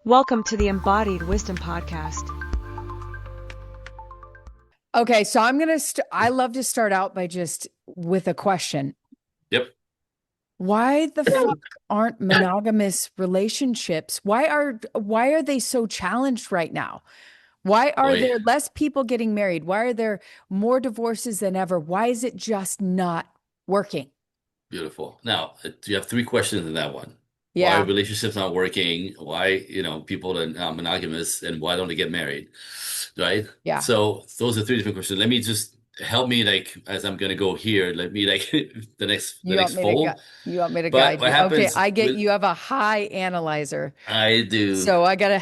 Welcome to the Embodied Wisdom Podcast. Okay, so I love to start out by just with a question. Yep. Why the fuck aren't monogamous relationships? Why are they so challenged right now? Why are Boy, there less people getting married? Why are there more divorces than ever? Why is it just not working? beautiful. Now, you have three questions in that one. Why are Yeah. relationships not working? Why, people are not monogamous, and why don't they get married? Right? Yeah. So those are three different questions. Let me just help me as I'm gonna go here. Let me the You want next me to gu fold. you want me to But guide what you? Okay, happens I get with you have a high analyzer. I do So I gotta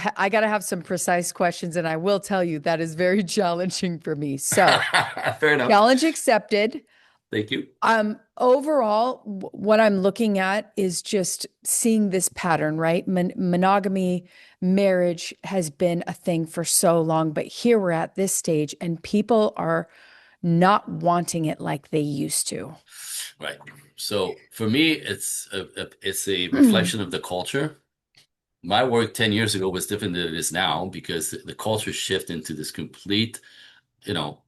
have some precise questions, and I will tell you that is very challenging for me. So fair enough. challenge accepted. Thank you. Overall, what I'm looking at is just seeing this pattern, right? Monogamy, marriage has been a thing for so long, but here we're at this stage, and people are not wanting it like they used to. Right. So for me, it's a reflection of the culture. My work 10 years ago was different than it is now because the culture shift into this complete, you know,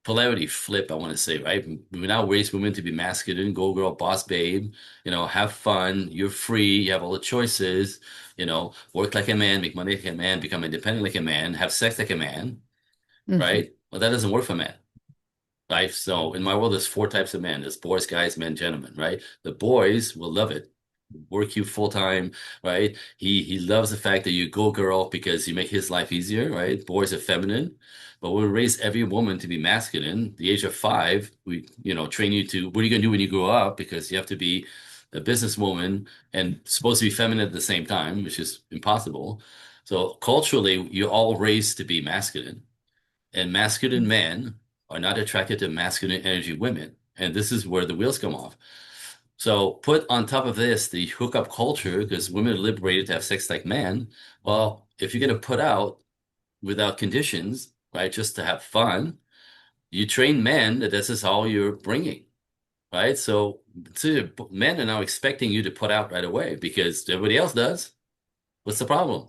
polarity flip, I want to say, right? We now raise women to be masculine, go girl, boss babe, have fun, you're free, you have all the choices, work like a man, make money like a man, become independent like a man, have sex like a man, Mhm. right? Well, that doesn't work for men. Right. So in my world, there's four types of men. There's boys, guys, men, gentlemen, right? The boys will love it. Work you full time, right? He loves the fact that you go girl because you make his life easier, right? Boys are feminine, but we raise every woman to be masculine. The age of 5, we, train you to what are you gonna do when you grow up? Because you have to be a businesswoman and supposed to be feminine at the same time, which is impossible. So culturally, you're all raised to be masculine. And masculine men are not attracted to masculine energy women. And this is where the wheels come off. So put on top of this the hookup culture, because women are liberated to have sex like men. Well, if you're going to put out without conditions, right, just to have fun, you train men that this is all you're bringing, right? So men are now expecting you to put out right away because everybody else does. What's the problem?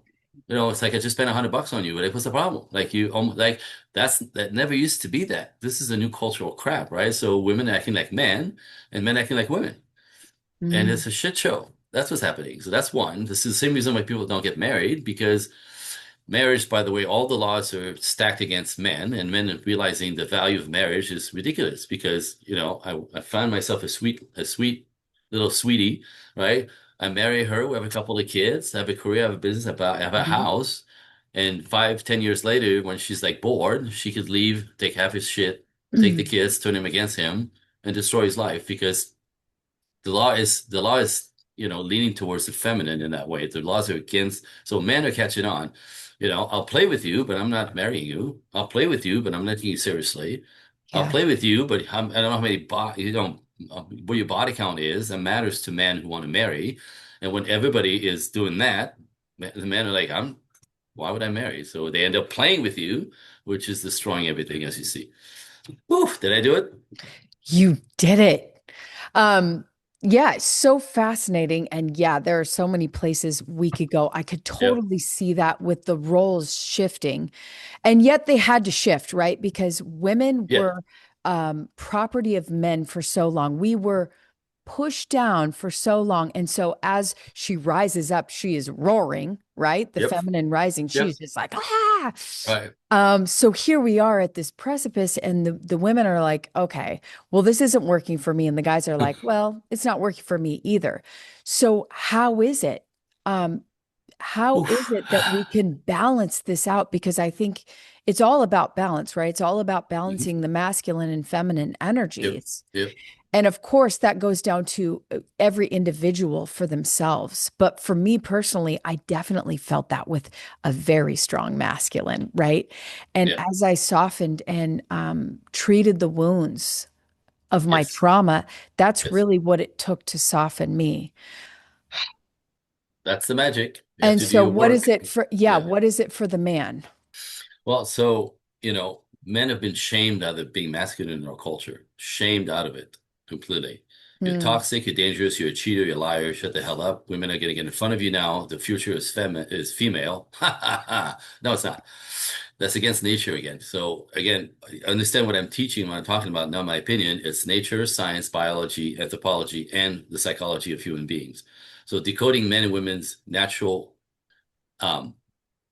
It's like I just spent $100 on you. Like, what's the problem? Like that never used to be that. This is a new cultural crap, right? So women acting like men and men acting like women. And Mhm. it's a shit show. That's what's happening. So that's one. This is the same reason why people don't get married, because marriage, by the way, all the laws are stacked against men, and men realizing the value of marriage is ridiculous because, I find myself a sweet little sweetie, right? I marry her, we have a couple of kids, I have a career, I have a business, I have a Mhm. house. And 5, 10 years later, when she's like bored, she could leave, take half his shit, take the kids, turn him against him, and destroy his life because the law is leaning towards the feminine in that way. The laws are against, so men are catching on. I'll play with you, but I'm not marrying you. I'll play with you, but I'm not taking you seriously. I'll Yeah. play with you, but I don't know how many what your body count is. That matters to men who want to marry. And when everybody is doing that, the men are like, why would I marry? So they end up playing with you, which is destroying everything, as you see. Woof, did I do it? You did it. Um, yeah, it's so fascinating. And yeah, there are so many places we could go. I could Yep. totally see that with the roles shifting. And yet they had to shift, right? Because women Yeah. were property of men for so long. We were pushed down for so long. And so as she rises up, she is roaring, right? The Yep. feminine rising, she's Yep. just like, ah. Right. So here we are at this precipice, and the women are like, okay, well, this isn't working for me. And the guys are like, well, it's not working for me either. So how is it? Um, how is Oof. it that we can balance this out? Because I think it's all about balance, right? It's all about Mhm. balancing the masculine and feminine Yep. energies. Yep. And of course, that goes down to every individual for themselves. But for me personally, I definitely felt that with a very strong masculine, right? And Yeah. as I softened and treated the wounds of my Yes. trauma, that's Yes. really what it took to soften me. That's the magic. You have And to do so, your what is work. it for? Yeah, Yeah. what is it for the man? Well, so, men have been shamed out of being masculine in our culture, shamed out of it completely. You're Hmm. toxic, you're dangerous, you're a cheater, you're a liar, shut the hell up. Women are gonna get in front of you now. The future is female. Ha ha ha. No, it's not. That's against nature again. So again, understand what I'm teaching when I'm talking about, not my opinion. It's nature, science, biology, anthropology, and the psychology of human beings. So decoding men and women's um,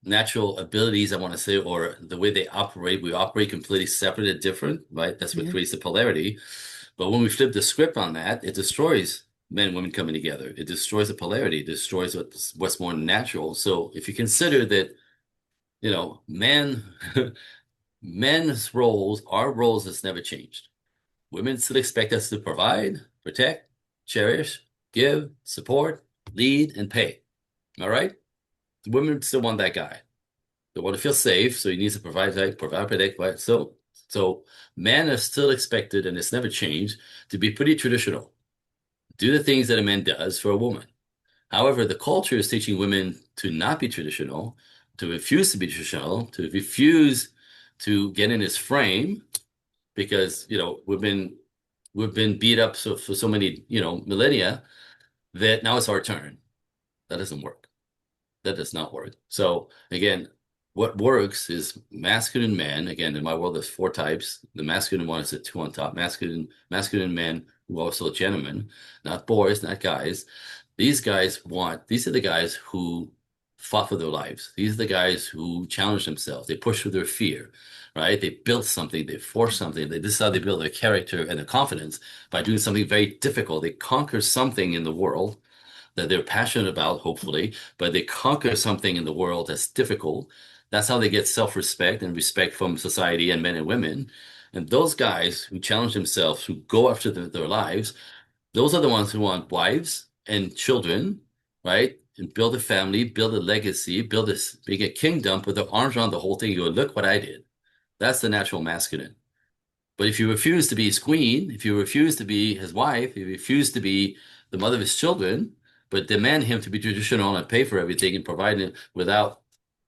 natural abilities, I want to say, or the way they operate. We operate completely separate and different, right? That's what Mhm. creates the polarity. But when we flip the script on that, it destroys men and women coming together. It destroys the polarity, it destroys what's more natural. So if you consider that, man, men's roles, our roles has never changed. Women still expect us to provide, protect, cherish, give, support, lead, and pay. All right? Women still want that guy. They want to feel safe, so he needs to provide, protect, right? So men are still expected, and it's never changed, to be pretty traditional. Do the things that a man does for a woman. However, the culture is teaching women to not be traditional, to refuse to be traditional, to refuse to get in his frame because, we've been beat up for so many, millennia that now it's our turn. That doesn't work. That does not work. So again, what works is masculine men. Again, in my world, there's four types. The masculine one is the two on top. Masculine men who are also gentlemen, not boys, not guys. These are the guys who fought for their lives. These are the guys who challenge themselves. They push through their fear, right? They build something, they force something. This is how they build their character and their confidence by doing something very difficult. They conquer something in the world that they're passionate about, hopefully, but they conquer something in the world that's difficult. That's how they get self-respect and respect from society and men and women. And those guys who challenge themselves, who go after their lives, those are the ones who want wives and children, right? And build a family, build a legacy, make a kingdom, put their arms around the whole thing. You go, look what I did. That's the natural masculine. But if you refuse to be his queen, if you refuse to be his wife, if you refuse to be the mother of his children, but demand him to be traditional and pay for everything and provide it without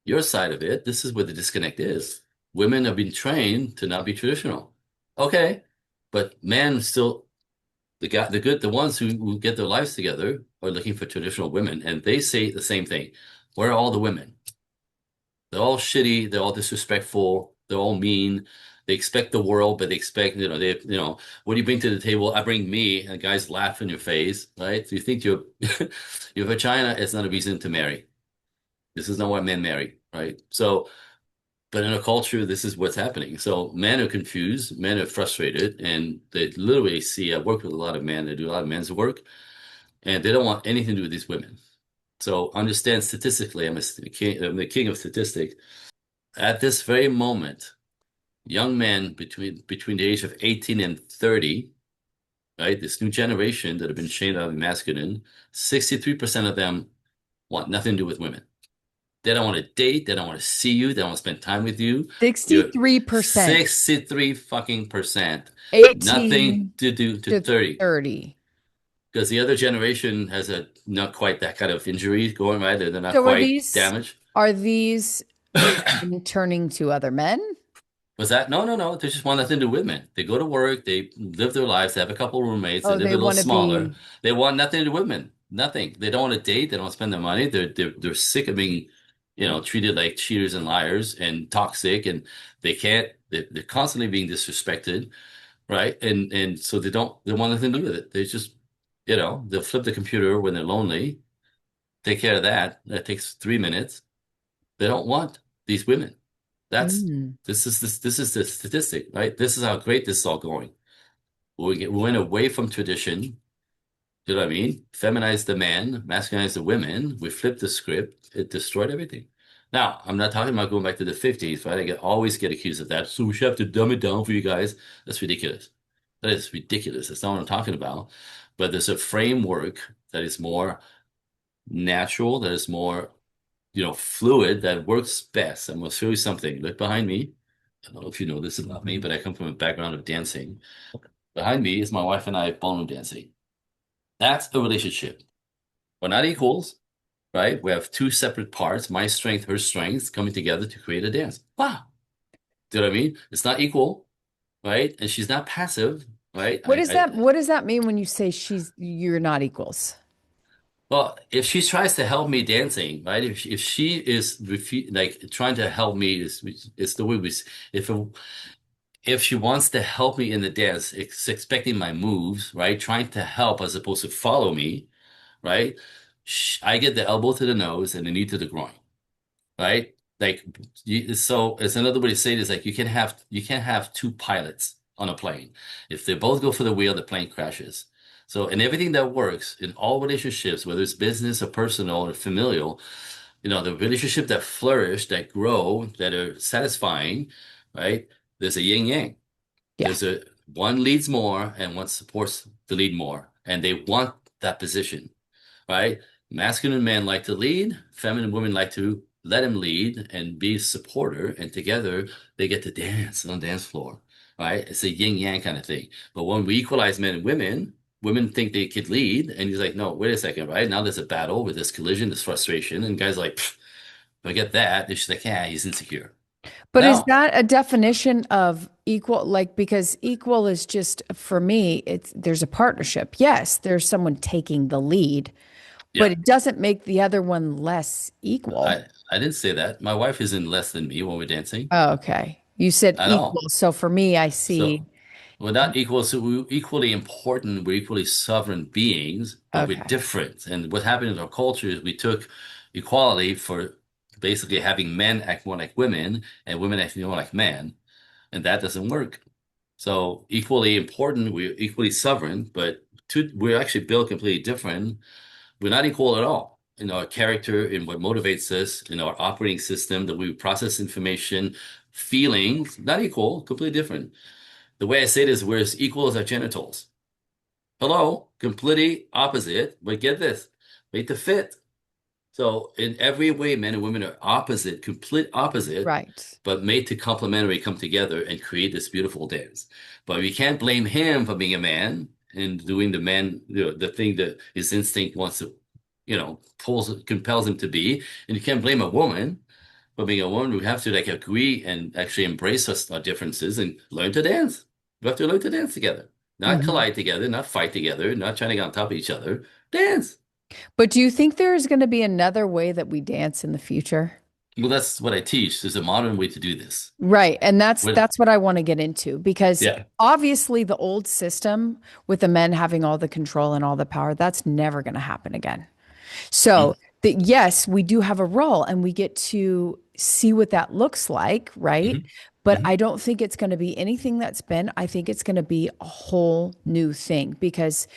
your side of it, this is where the disconnect is. Women have been trained to not be traditional. Okay, but men still, the ones who get their lives together are looking for traditional women, and they say the same thing. Where are all the women? They're all shitty. They're all disrespectful. They're all mean. They expect the world, but they expect, what do you bring to the table? I bring me, and guys laugh in your face, right? So you think your vagina is not a reason to marry. This is not why men marry, right? So, but in a culture, this is what's happening. So men are confused, men are frustrated, and they literally see, I work with a lot of men that do a lot of men's work, and they don't want anything to do with these women. So understand statistically, I'm the king of statistics. At this very moment, young men between the age of 18 and 30, right? This new generation that have been trained on masculine, 63% of them want nothing to do with women. They don't want to date, they don't want to see you, they don't want to spend time with you. You're 63%, 63 fucking percent. Nothing 18 to do to to 30. 30. Because the other generation has a not quite that kind of injury going, right? They're not So are quite these damaged. are these men turning to other men? Was that? No, no, no. They just want nothing to do with men. They go to work, they live their lives, they have a couple of roommates, they Oh, live they a little want to smaller. be. They want nothing to do with women. Nothing. They don't want to date, they don't spend their money. They're sick of being, treated like cheaters and liars and toxic, and they're constantly being disrespected, right? And so they want nothing to do with it. They just, they'll flip the computer when they're lonely, take care of that. That takes 3 minutes. They don't want these women. That's Mm. this is the statistic, right? This is how great this is all going. We went away from tradition. You know what I mean? Feminized the man, masculinized the women. We flipped the script. It destroyed everything. Now, I'm not talking about going back to the 50s, right? Always get accused of that. So we should have to dumb it down for you guys. That's ridiculous. That is ridiculous. That's not what I'm talking about. But there's a framework that is more natural, that is more fluid, that works best. I'm going to show you something. Look behind me. I don't know if you know this about me, but I come from a background of dancing. Behind me is my wife and I ballroom dancing. That's a relationship. We're not equals, right? We have two separate parts, my strength, her strength, coming together to create a dance. Wow. Do you know what I mean? It's not equal, right? And she's not passive, right? What does that mean when you say you're not equals? Well, if she tries to help me dancing, right? If she is like trying to help me is the way if it, if she wants to help me in the dance, expecting my moves, right? Trying to help as opposed to follow me, right? I get the elbow to the nose and the knee to the groin, right? Like, so it's another way to say this, like you can't have two pilots on a plane. If they both go for the wheel, the plane crashes. So in everything that works in all relationships, whether it's business or personal or familial, the relationship that flourish, that grow, that are satisfying, right? There's a yin yang. Yeah. There's a one leads more and one supports the lead more, and they want that position, right? Masculine men like to lead, feminine women like to let him lead and be a supporter, and together they get to dance on the dance floor, right? It's a yin yang kind of thing. But when we equalize men and women think they could lead, and he's like, no, wait a second, right? Now there's a battle with this collision, this frustration, and guys are like, forget that. And she's like, yeah, he's insecure. But is No, that a definition of equal? Like, because equal is just, for me, there's a partnership. Yes, there's someone taking the lead, but yeah, it doesn't make the other one less equal. I didn't say that. My wife isn't less than me when we're dancing Oh, okay. You said at equal. all. So for me, I see. So we're not equal, so we're equally important, we're equally sovereign beings, but we're Okay. different. And what happened in our culture is we took equality for basically having men act more like women and women acting more like men, and that doesn't work. So equally important, we're equally sovereign, but we're actually built completely different. We're not equal at all in our character, in what motivates us, in our operating system, that we process information, feelings, not equal, completely different. The way I say this, we're as equal as our genitals. Hello, completely opposite, but get this, made to fit. So in every way, men and women are opposite, complete opposite, Right. but made to complementary come together and create this beautiful dance. But we can't blame him for being a man and doing the man, the thing that his instinct wants to, compels him to be. And you can't blame a woman for being a woman. We have to like agree and actually embrace our differences and learn to dance. We have to learn to dance together, not Mhm. collide together, not fight together, not trying to get on top of each other. Dance. But do you think there is going to be another way that we dance in the future? Well, that's what I teach. There's a modern way to do this. Right. And With, that's what I want to get into because yeah. obviously the old system with the men having all the control and all the power, that's never going to happen again. So Mm, that yes, we do have a role and we get to see what that looks like, right? mhm, But mhm. I don't think it's going to be anything that's been. I think it's going to be a whole new thing because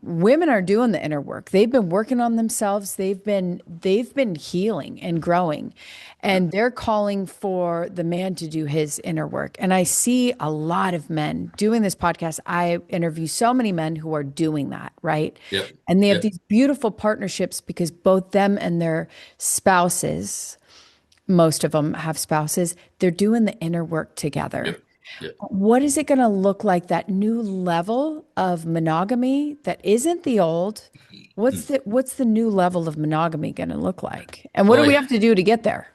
women are doing the inner work. They've been working on themselves. They've been healing and growing, Yeah. and they're calling for the man to do his inner work. And I see a lot of men doing this podcast. I interview so many men who are doing that, right? Yep. And they have Yep. these beautiful partnerships because both them and their spouses, most of them have spouses, they're doing the inner work together. Yep. Yep. What is it going to look like, that new level of monogamy that isn't the old? Mm. What's the new level of monogamy going to look like? And what do Well, we have to do to get there?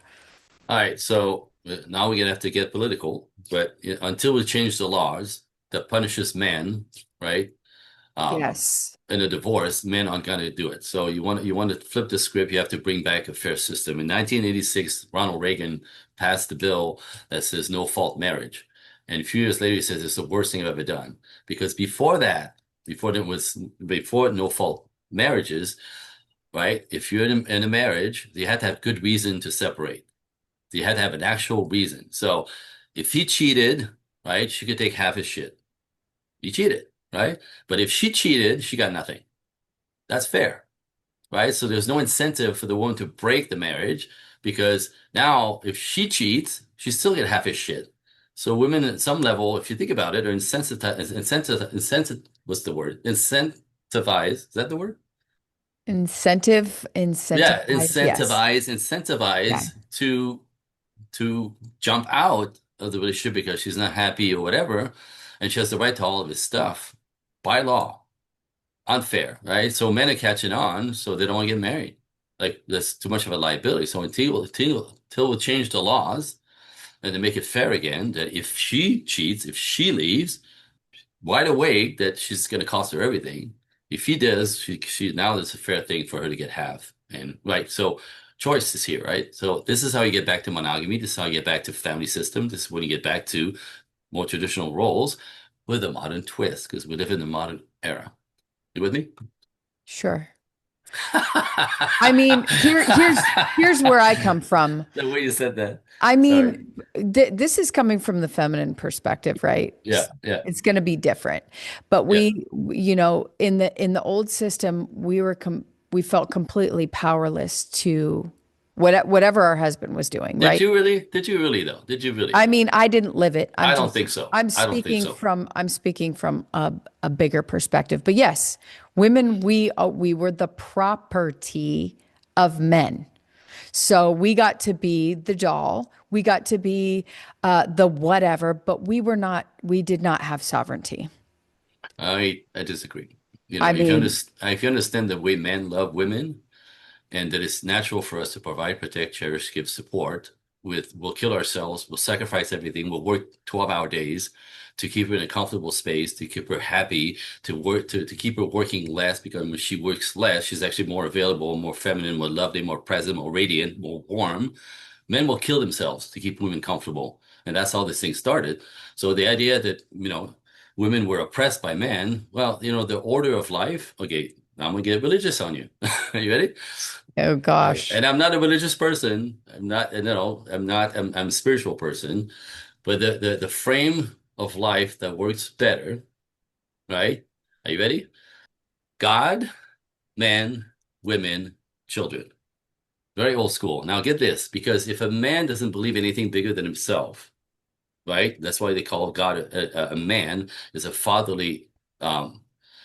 all right. So now we're gonna have to get political, but until we change the laws that punishes men, right? Um, Yes. in a divorce, men aren't going to do it. So you want to flip the script. You have to bring back a fair system. In 1986, Ronald Reagan passed the bill that says no fault marriage, and a few years later, he says it's the worst thing I've ever done. Because before that, before no fault marriages, right? If you're in a marriage, you had to have good reason to separate. You had to have an actual reason. So if he cheated, right, she could take half his shit. He cheated, right? But if she cheated, she got nothing. That's fair, right? So there's no incentive for the woman to break the marriage because now if she cheats, she still get half his shit. So women at some level, if you think about it, are what's the word? Incentivized. Is that the word? Yeah, Incentivize. Yes. Yeah. incentivize to jump out of the relationship because she's not happy or whatever, and she has the right to all of his stuff by law. Unfair, right? So men are catching on, so they don't want to get married. Like that's too much of a liability. So until we change the laws and to make it fair again, that if she cheats, if she leaves, wide awake that she's going to cost her everything. If he does, she now it's a fair thing for her to get half. And right, so choice is here, right? So this is how you get back to monogamy. This is how you get back to family system. This is when you get back to more traditional roles with a modern twist, because we live in the modern era. You with me? Sure. I mean, here's where I come from. The way you said that. I Sorry. mean, this is coming from the feminine perspective, right? Yeah, yeah, It's going to be different. But yeah. in the old system, we felt completely powerless to whatever our husband was doing, Did right? you really? Did you really though? Did you really? I mean, I didn't live it. I don't think so. I don't think so. I'm speaking from a bigger perspective. But yes, women, we were the property of men. So we got to be the doll, we got to be the whatever, but we did not have sovereignty. I disagree. I mean, If you understand the way men love women, and that it's natural for us to provide, protect, cherish, give support. We'll kill ourselves, we'll sacrifice everything, we'll work 12-hour days to keep her in a comfortable space, to keep her happy, to keep her working less, because when she works less, she's actually more available, more feminine, more lovely, more present, more radiant, more warm. Men will kill themselves to keep women comfortable. And that's how this thing started. So the idea that, women were oppressed by men, well, the order of life, okay, I'm gonna get religious on you. Are you ready? oh Right. gosh. And I'm not a religious person. I'm not, I'm not, I'm a spiritual person. But the frame of life that works better, right? Are you ready? God, man, women, children. Very old school. Now get this, because if a man doesn't believe anything bigger than himself, right? That's why they call God a man, is a fatherly,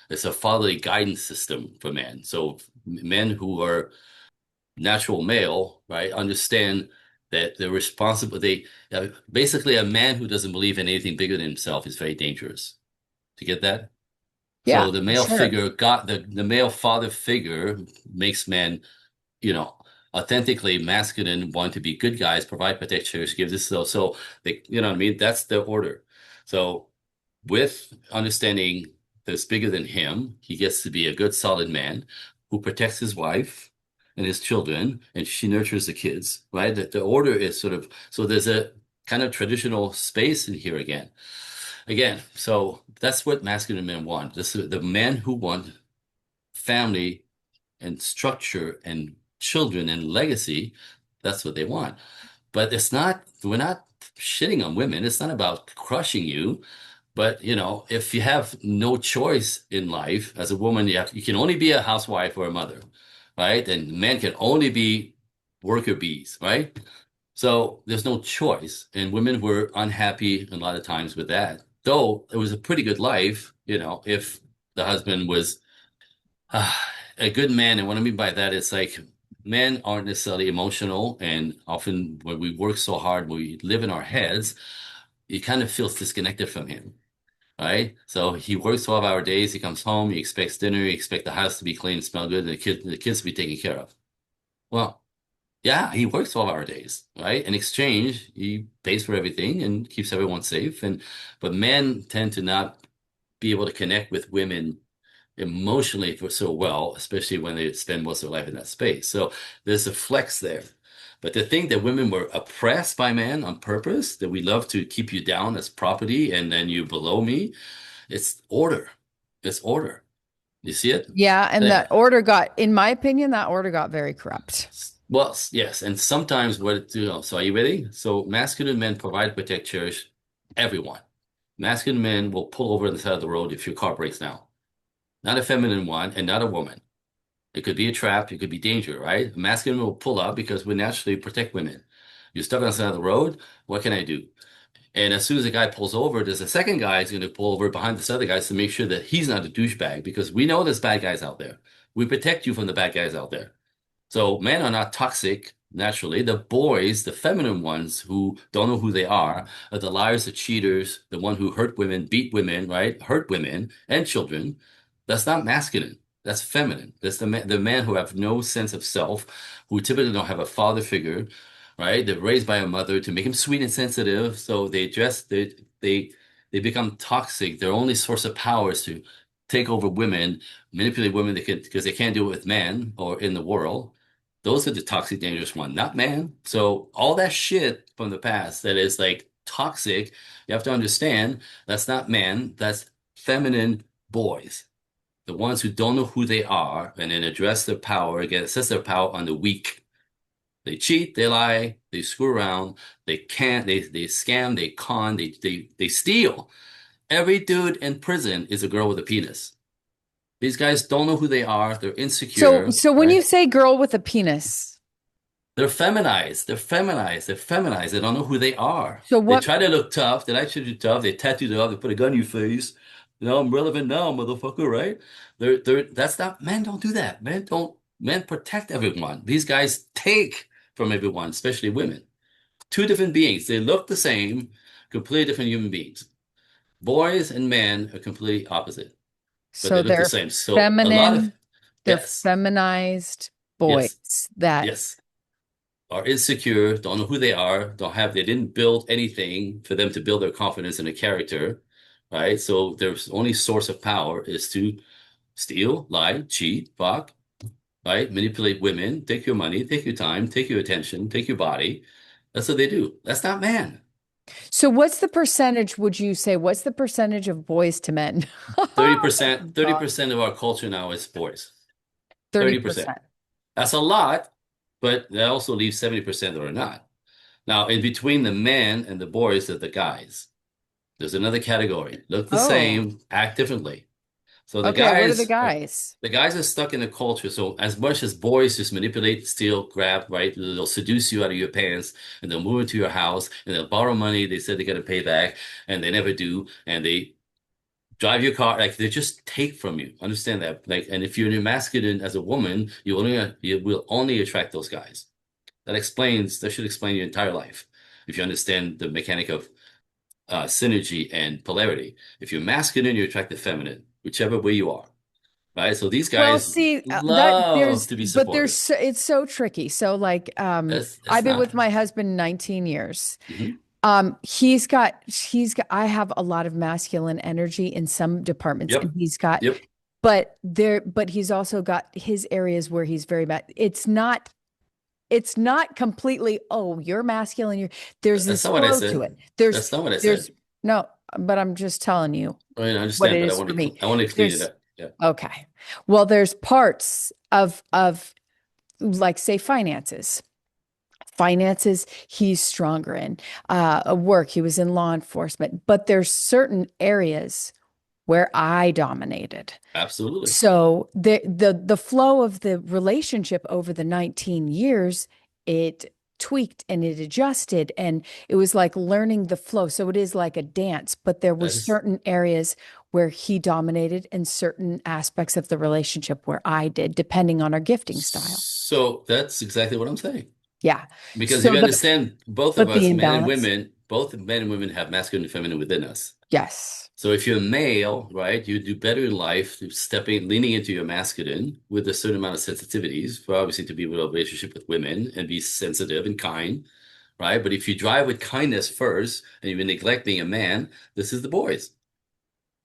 it's a fatherly guidance system for men. So men who are natural male, right, understand that they're responsible. Basically a man who doesn't believe in anything bigger than himself is very dangerous. To get that? So Yeah, the for male sure. figure, God, the male father figure makes men, you know, authentically masculine, want to be good guys, provide, protect, cherish, give this. So they, you know what I mean? That's the order. So with understanding that's bigger than him, he gets to be a good, solid man who protects his wife and his children, and she nurtures the kids, right? The order is sort of, so there's a kind of traditional space in here again. Again, so that's what masculine men want. This is the men who want family and structure and children and legacy. That's what they want. But we're not shitting on women. It's not about crushing you. But if you have no choice in life as a woman, you can only be a housewife or a mother, right? And men can only be worker bees, right? So there's no choice. And women were unhappy a lot of times with that. Though it was a pretty good life, if the husband was uh, a good man. And what I mean by that is like men aren't necessarily emotional. And often when we work so hard, we live in our heads, it kind of feels disconnected from him. Right? So he works 12-hour days. He comes home. He expects dinner. He expects the house to be clean, smell good, and the kids to be taken care of. Well, yeah, he works 12-hour days, right? In exchange, he pays for everything and keeps everyone safe. But men tend to not be able to connect with women emotionally for so well, especially when they spend most of their life in that space. So there's a flex there. But to think that women were oppressed by men on purpose, that we love to keep you down as property and then you below me, it's order. It's order. You see it? Yeah, and Yeah. that order got, in my opinion, that order got very corrupt. Well, yes. And sometimes so are you ready? So masculine men provide, protect, cherish everyone. Masculine men will pull over on the side of the road if your car breaks down. Not a feminine one and not a woman. It could be a trap. It could be danger, right? A masculine will pull up because we naturally protect women. You're stuck on the side of the road. What can I do? And as soon as the guy pulls over, there's a second guy who's going to pull over behind this other guy to make sure that he's not a douchebag because we know there's bad guys out there. We protect you from the bad guys out there. So men are not toxic naturally. The boys, the feminine ones who don't know who they are the liars, the cheaters, the one who hurt women, beat women, right? Hurt women and children. That's not masculine. That's feminine. That's the men who have no sense of self, who typically don't have a father figure, right? They're raised by a mother to make them sweet and sensitive. So they they become toxic. Their only source of power is to take over women, manipulate women because they can't do it with men or in the world. Those are the toxic, dangerous ones, not man. So all that shit from the past that is like toxic, you have to understand that's not man, that's feminine boys. The ones who don't know who they are and then address their power, again, assess their power on the weak. They cheat, they lie, they screw around, they can't, they scam, they con, they steal. Every dude in prison is a girl with a penis. These guys don't know who they are. They're insecure, So when you right? say girl with a penis, They're feminized. They're feminized. They're feminized. They don't know who they are. so They what? try to look tough. They actually do tough. They tattoo it up. They put a gun in your face. You know, I'm relevant now, motherfucker, right? That's not, men don't do that. Men protect everyone. These guys take from everyone, especially women. Two different beings. They look the same, completely different human beings. Boys and men are completely opposite, but they So look the they're same. So a lot of, feminine, they're yes, feminized yes, boys that, yes, are insecure, don't know who they are, they didn't build anything for them to build their confidence in a character, right? So their only source of power is to steal, lie, cheat, fuck, right? Manipulate women, take your money, take your time, take your attention, take your body. That's what they do. That's not man. so what's the percentage, would you say, what's the percentage of boys to men? 30%, God, 30% of our culture now is boys. 30%. 30%. That's a lot, but that also leaves 70% that are not. Now, in between the men and the boys are the guys. There's another category. Look the Oh, same, act differently. So okay. What are the guys? the guys are stuck in a culture. So as much as boys just manipulate, steal, grab, right? They'll seduce you out of your pants and they'll move into your house and they'll borrow money. They said they're going to pay back and they never do. And they drive your car. Like they just take from you. Understand that? Like, and if you're masculine as a woman, you will only attract those guys. That should explain your entire life. If you understand the mechanic of synergy and polarity. If you're masculine, you attract the feminine, whichever way you are, right? So these Well, guys see, love to be but supported. it's so tricky. So like, That's I've been not. with my husband 19 years. Mhm. I have a lot of masculine energy in some departments, and Yep. Yep. but he's also got his areas where he's very bad. It's not completely, oh, you're masculine. There's That's this not what I flow to said. it. There's, That's not what I said. there's no, but I'm just telling you I mean, I what understand, it but is for me. I want to clean it There's, up. Yeah. okay. Well, there's parts of like say finances he's stronger in work, he was in law enforcement, but there's certain areas where I dominated. Absolutely. So the flow of the relationship over the 19 years, it tweaked and it adjusted and it was like learning the flow. So it is like a dance, but there were That is certain areas where he dominated and certain aspects of the relationship where I did, depending on our gifting style. so that's exactly what I'm saying. Yeah. Because if So you understand, both of but the us, men and imbalance. women, both men and women have masculine and feminine within us. Yes. So if you're a male, right, you do better in life leaning into your masculine with a certain amount of sensitivities for obviously to be with a relationship with women and be sensitive and kind, right? But if you drive with kindness first and you've been neglecting a man, this is the boys.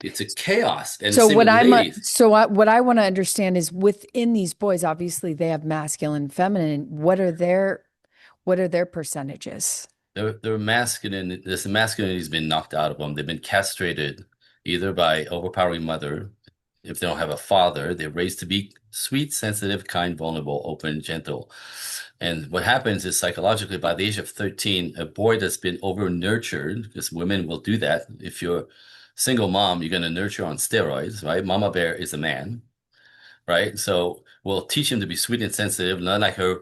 It's a chaos. And the So same what with I'm ladies. what I want to understand is within these boys, obviously they have masculine and feminine. What are their percentages? They're masculine. This masculinity has been knocked out of them. They've been castrated either by overpowering mother. If they don't have a father, they're raised to be sweet, sensitive, kind, vulnerable, open, gentle. And what happens is psychologically, by the age of 13, a boy that's been over nurtured, because women will do that. If you're single mom, you're going to nurture on steroids, right? Mama bear is a man, right? So we'll teach him to be sweet and sensitive, not like her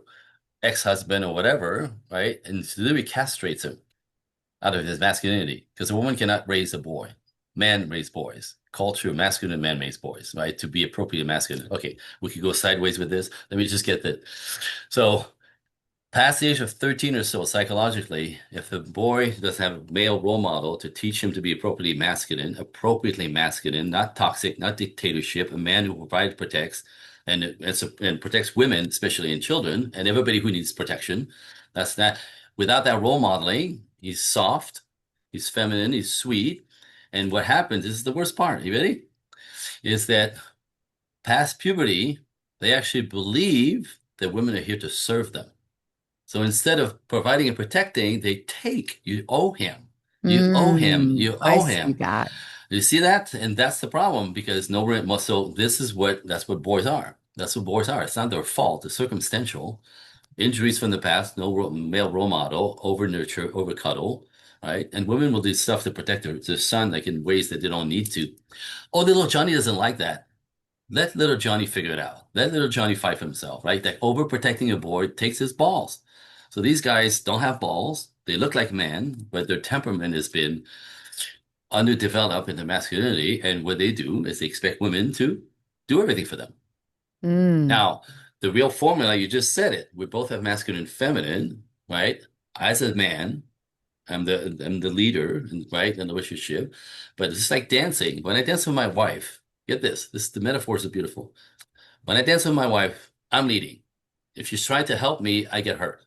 ex-husband or whatever, right? And literally castrates him out of his masculinity because a woman cannot raise a boy. Man raise boys. Culture, masculine man raise boys, right? To be appropriately masculine. Okay, we could go sideways with this. Let me just get that. So, past the age of 13 or so, psychologically, if the boy doesn't have a male role model to teach him to be appropriately masculine, not toxic, not dictatorship, a man who provides, protects, and protects women, especially in children, and everybody who needs protection. Without that role modeling, he's soft, he's feminine, he's sweet, And what happens, this is the worst part, you ready? Is that past puberty, they actually believe that women are here to serve them. So instead of providing and protecting, they take. You owe him. You owe him. You I owe see him. that. You see that? And that's the problem because nobody, well, so that's what boys are. That's what boys are. It's not their fault. It's circumstantial. Injuries from the past, male role model, over nurture, over cuddle, right? And women will do stuff to protect their son, like in ways that they don't need to. Oh, little Johnny doesn't like that. Let little Johnny figure it out. Let little Johnny fight for himself, right? That overprotecting a boy takes his balls. So these guys don't have balls. They look like men, but their temperament has been underdeveloped in their masculinity. And what they do is they expect women to do everything for them. Mm. Now, the real formula, you just said it. We both have masculine and feminine, right? As a man, I'm the leader, right, in the relationship. But it's just like dancing. When I dance with my wife, get this. The metaphors are beautiful. When I dance with my wife, I'm leading. If she's trying to help me, I get hurt.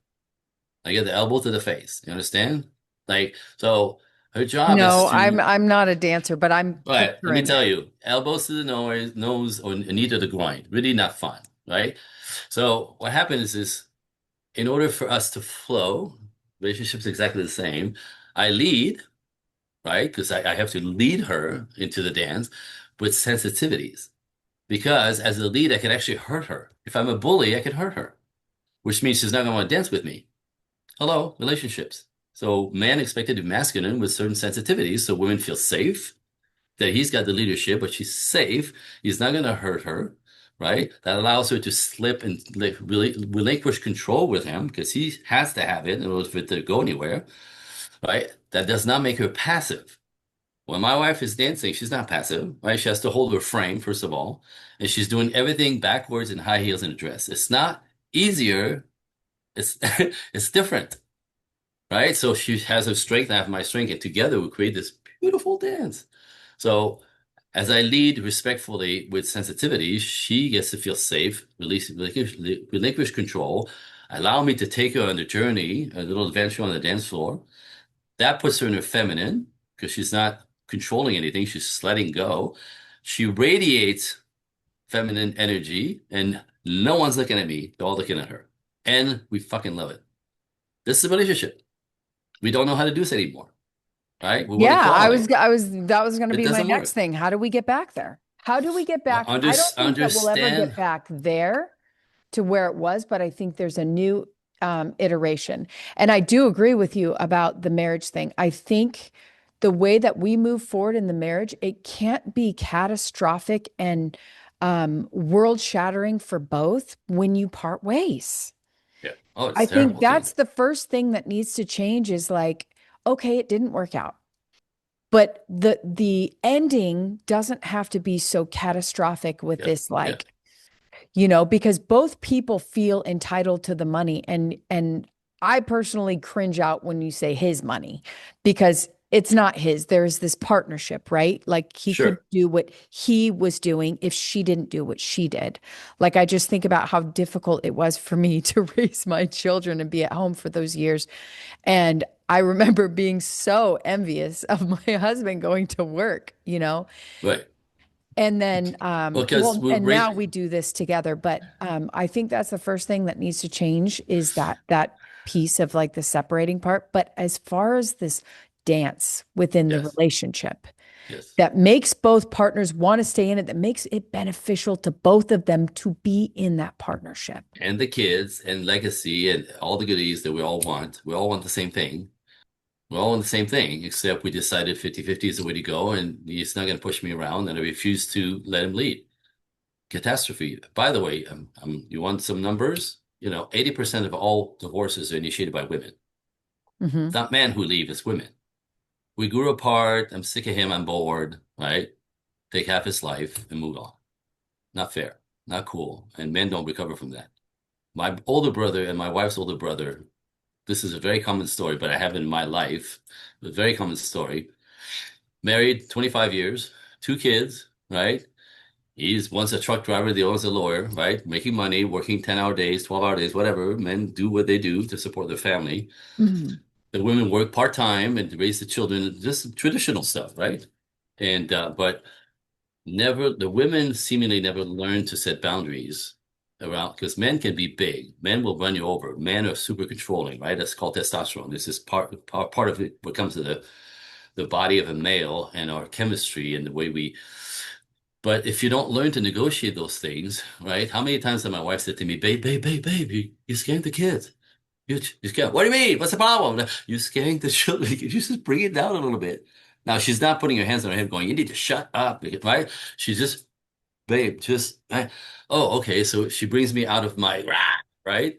I get the elbow to the face. You understand? Like, so her job is No, I'm to, I'm not a dancer, but I'm right, let me picturing tell it. you, elbows to the nose or knee to the groin. Really not fun, right? So what happens is, in order for us to flow, relationships exactly the same. I lead, right? Because I have to lead her into the dance with sensitivities. Because as a lead, I can actually hurt her. If I'm a bully, I can hurt her, which means she's not going to want to dance with me. Hello, relationships. So man expected to be masculine with certain sensitivities, so women feel safe that he's got the leadership, but she's safe. He's not going to hurt her, right? That allows her to slip and really relinquish control with him because he has to have it in order for it to go anywhere, right? That does not make her passive. When my wife is dancing, she's not passive, right? She has to hold her frame, first of all, and she's doing everything backwards in high heels and a dress. It's not easier. It's it's different, right? So she has her strength, I have my strength, and together we create this beautiful dance. So as I lead respectfully with sensitivity, she gets to feel safe, relinquish control, allow me to take her on the journey, a little adventure on the dance floor. That puts her in her feminine because she's not controlling anything, she's just letting go. She radiates feminine energy, and no one's looking at me, they're all looking at her. And we fucking love it. This is a relationship. We don't know how to do this anymore, right? We want Yeah, equality. that was going to It be my doesn't next work. thing. How do we get back there? How do we get back? I don't think that we'll ever get Understand. back there to where it was, but I think there's a new iteration. And I do agree with you about the marriage thing. I think the way that we move forward in the marriage, it can't be catastrophic and world shattering for both when you part ways. Yeah. Oh, it's I a think terrible thing. that's the first thing that needs to change is like, okay, it didn't work out. But the ending doesn't have to be so catastrophic with Yeah. this, Yeah. like, because both people feel entitled to the money. And I personally cringe out when you say his money because it's not his. There's this partnership, right? Like he could Sure. do what he was doing if she didn't do what she did. Like I just think about how difficult it was for me to raise my children and be at home for those years. And I remember being so envious of my husband going to work. Right. And then, Because well, we're and now raised. we do this together. But I think that's the first thing that needs to change is that piece of like the separating part. But as far as this dance within the Yes. relationship Yes. that makes both partners want to stay in it, that makes it beneficial to both of them to be in that partnership. And the kids and legacy and all the goodies that we all want. We all want the same thing. We all want the same thing, except we decided 50-50 is the way to go, and he's not going to push me around, and I refuse to let him lead. Catastrophe. By the way, you want some numbers? 80% of all divorces are initiated by women. Hmm. It's not men who leave, it's women. We grew apart. I'm sick of him. I'm bored, right? Take half his life and move on. Not fair, not cool. And men don't recover from that. My older brother and my wife's older brother, this is a very common story, but I have it in my life. A very common story. Married 25 years, two kids, right? One's a truck driver, the other's a lawyer, right? Making money, working 10-hour days, 12-hour days, whatever. Men do what they do to support their family. Hmm. The women work part-time and raise the children, just traditional stuff, right? And but never the women seemingly never learn to set boundaries around because men can be big. Men will run you over. Men are super controlling, right? That's called testosterone. This is part of it what comes to the body of a male and our chemistry and the way we. But if you don't learn to negotiate those things, right? How many times has my wife said to me, "Babe, babe, babe, babe, you're scaring the kids. You scared. What do you mean? What's the problem? You're scaring the children. You just bring it down a little bit." Now she's not putting her hands on her head, going, "You need to shut up," right? She's just, "Babe, just, oh, okay." So she brings me out of my rah, right?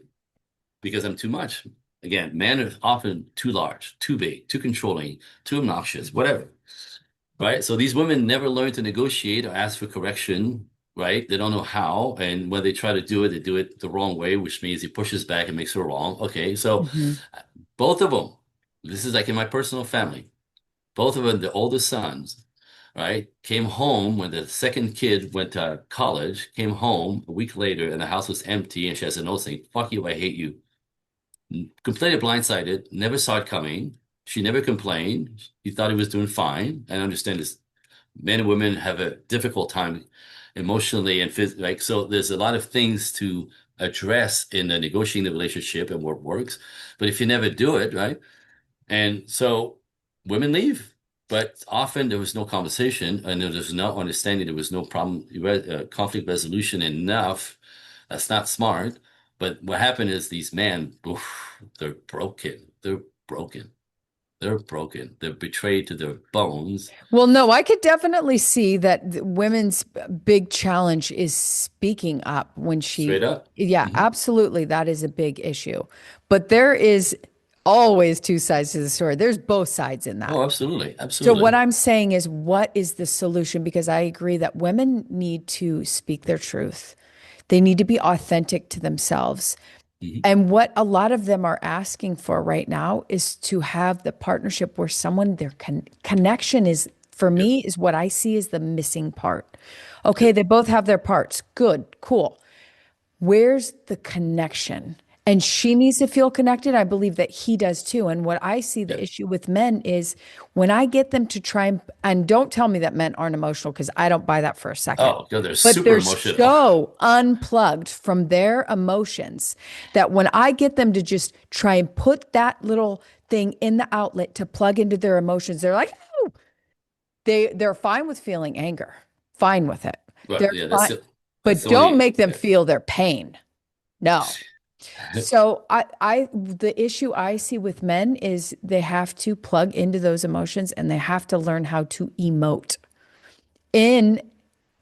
Because I'm too much. Again, men are often too large, too big, too controlling, too obnoxious, whatever. Right? So these women never learn to negotiate or ask for correction, right? They don't know how. And when they try to do it, they do it the wrong way, which means he pushes back and makes her wrong. Okay. So Mhm. both of them, this is like in my personal family, both of them, the oldest sons, right, came home when the second kid went to college, came home a week later and the house was empty and she has a note saying, "Fuck you, I hate you." Completely blindsided, never saw it coming. She never complained. He thought he was doing fine. I understand this. Men and women have a difficult time emotionally and physically. Like, so there's a lot of things to address in the negotiating the relationship and what works. But if you never do it, right? And so women leave. But often there was no conversation and there was no understanding. There was no problem, conflict resolution enough. That's not smart. But what happened is these men, oof, they're broken. They're broken. They're broken. They're betrayed to their bones. Well, no, I could definitely see that women's big challenge is speaking up when Straight up. yeah, Hmm. absolutely. That is a big issue. But there is always two sides to the story. There's both sides in that. Oh, absolutely. So, what Absolutely. I'm saying is, what is the solution? Because I agree that women need to speak their truth, they need to be authentic to themselves. Hmm. And what a lot of them are asking for right now is to have the partnership where someone, their connection is, for Yep. me, is what I see as the missing part. Okay, Yep. they both have their parts. Good, cool. Where's the connection? And she needs to feel connected. I believe that he does too. And what I see the Yep. issue with men is when I get them to try and don't tell me that men aren't emotional because I don't buy that for a second. Oh, God, they're But super they're emotional. so unplugged from their emotions that when I get them to just try and put that little thing in the outlet to plug into their emotions, they're like, oh, they're fine with feeling anger, fine with it. But They're yeah, fine, that's but the don't only make them yeah. feel their pain. No. So the issue I see with men is they have to plug into those emotions and they have to learn how to emote in,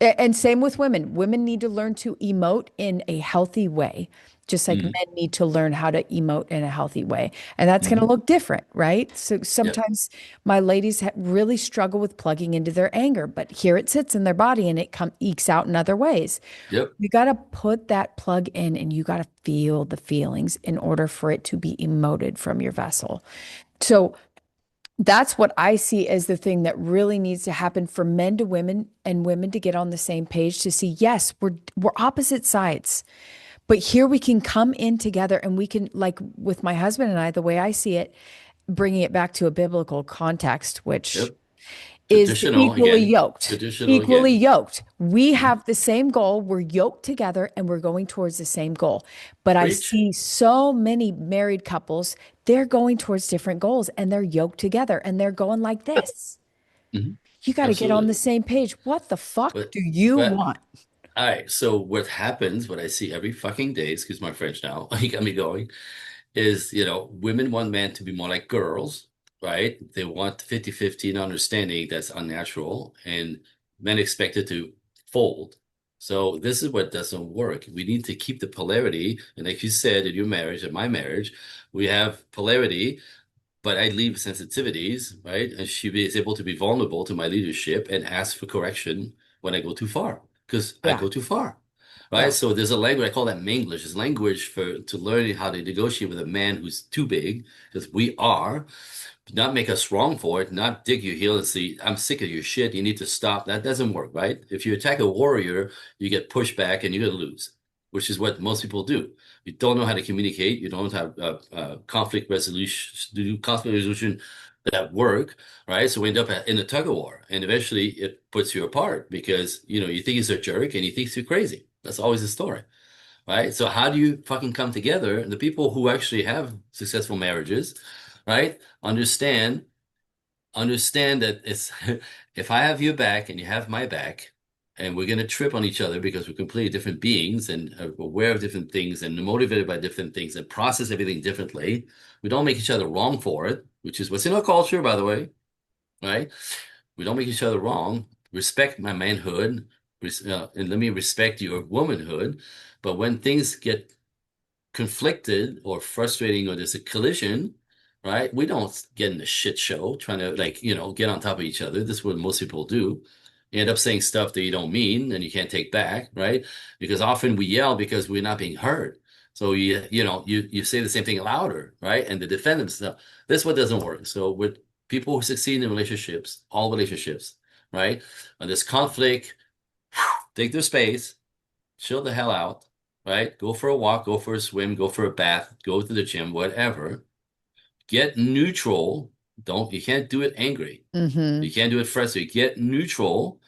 and same with women. Women need to learn to emote in a healthy way, just like Hmm. men need to learn how to emote in a healthy way. And that's going to Hmm. look different, right? So Yep. sometimes my ladies really struggle with plugging into their anger, but here it sits in their body and it ekes out in other ways. Yep. You got to put that plug in and you got to feel the feelings in order for it to be emoted from your vessel. So that's what I see as the thing that really needs to happen for men to women and women to get on the same page to see, yes, we're opposite sides. But here we can come in together and we can, like with my husband and I, the way I see it, bringing it back to a biblical context, which Yep. is the Traditional equally again. yoked. Traditional Equally again. yoked. We Mhm. have the same goal. We're yoked together and we're going towards the same goal. But I Preach. see so many married couples, they're going towards different goals and they're yoked together and they're going like this. Hmm. You got to get on the Absolutely. same page. What the fuck But do you but want? all right. So what happens, what I see every fucking day, excuse my French now, you got me going, is, women want men to be more like girls, right? They want 50-50 and understanding that's unnatural, and men expected to fold. So this is what doesn't work. We need to keep the polarity. And like you said, in your marriage and my marriage, we have polarity, but I leave sensitivities, right? And she is able to be vulnerable to my leadership and ask for correction when I go too far, because I Yeah. go too far, right? Yeah. So there's a language, I call that Manglish. It's language for to learning how to negotiate with a man who's too big, because we are, not make us wrong for it, not dig your heel and say, "I'm sick of your shit. You need to stop." That doesn't work, right? If you attack a warrior, you get pushed back and you're gonna lose, which is what most people do. You don't know how to communicate. You don't have conflict resolution, do conflict resolution that work, right? So we end up in a tug of war, and eventually it puts you apart because you think he's a jerk and he thinks you're crazy. That's always the story, right? So how do you fucking come together? The people who actually have successful marriages, right, understand that it's if I have your back and you have my back, and we're going to trip on each other because we're completely different beings and are aware of different things and motivated by different things and process everything differently. We don't make each other wrong for it, which is what's in our culture, by the way, right? We don't make each other wrong. Respect my manhood, and let me respect your womanhood. But when things get conflicted or frustrating or there's a collision, right? We don't get in a shit show trying to get on top of each other. This is what most people do. You end up saying stuff that you don't mean and you can't take back, right? Because often we yell because we're not being heard. So you say the same thing louder, right? And to defend themselves. This is what doesn't work. So with people who succeed in relationships, all relationships, right? When there's conflict, take their space, chill the hell out, right? Go for a walk, go for a swim, go for a bath, go to the gym, whatever. Get neutral. You can't do it angry. Mm-hmm. You can't do it frustrated. Get neutral.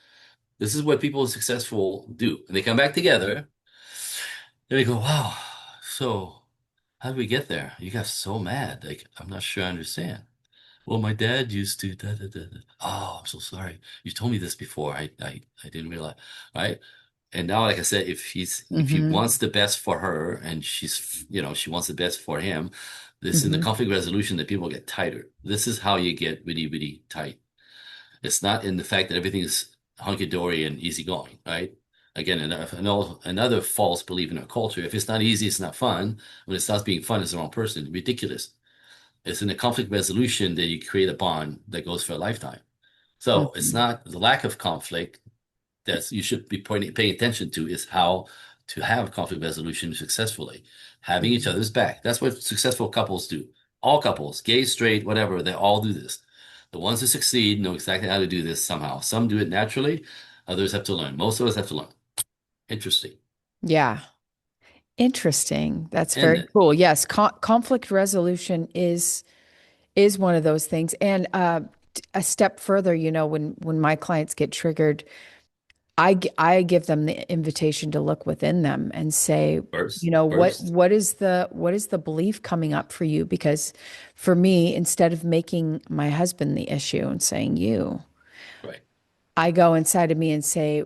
This is what people successful do. And they come back together and they go, wow, so how did we get there? You got so mad. Like, I'm not sure I understand. Well, my dad used to da, da, da, da. Oh, I'm so sorry. You told me this before. I didn't realize. Right. And now, like I said, if he Mm-hmm. wants the best for her and she wants the best for him, this in the Mm-hmm. conflict resolution that people get tighter. This is how you get really, really tight. It's not in the fact that everything is hunky-dory and easygoing, right? Again, another false belief in our culture. If it's not easy, it's not fun. When it starts being fun, it's the wrong person. Ridiculous. It's in the conflict resolution that you create a bond that goes for a lifetime. So it's Mm-hmm. not the lack of conflict that you should be paying attention to is how to have conflict resolution successfully, having each Mm-hmm. other's back. That's what successful couples do. All couples, gay, straight, whatever, they all do this. The ones who succeed know exactly how to do this somehow. Some do it naturally, others have to learn. Most of us have to learn. Interesting, Yeah. Interesting. That's isn't very it? cool. Yes, conflict resolution is one of those things. And a step further, when my clients get triggered, I give them the invitation to look within them and say, First, what first, what is the belief coming up for you? Because for me, instead of making my husband the issue and saying you, right, I go inside of me and say,